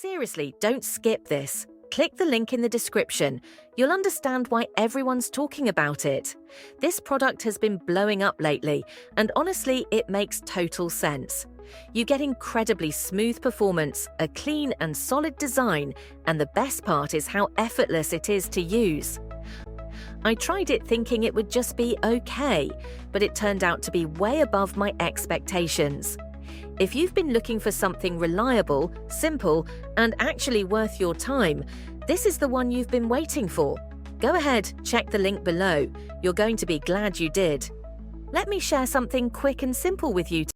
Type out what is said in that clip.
Seriously, don't skip this. Click the link in the description. You'll understand why everyone's talking about it. This product has been blowing up lately, and honestly, it makes total sense. You get incredibly smooth performance, a clean and solid design, and the best part is how effortless it is to use. I tried it thinking it would just be okay, but it turned out to be way above my expectations. If you've been looking for something reliable, simple, and actually worth your time, this is the one you've been waiting for. Go ahead, check the link below. You're going to be glad you did. Let me share something quick and simple with you.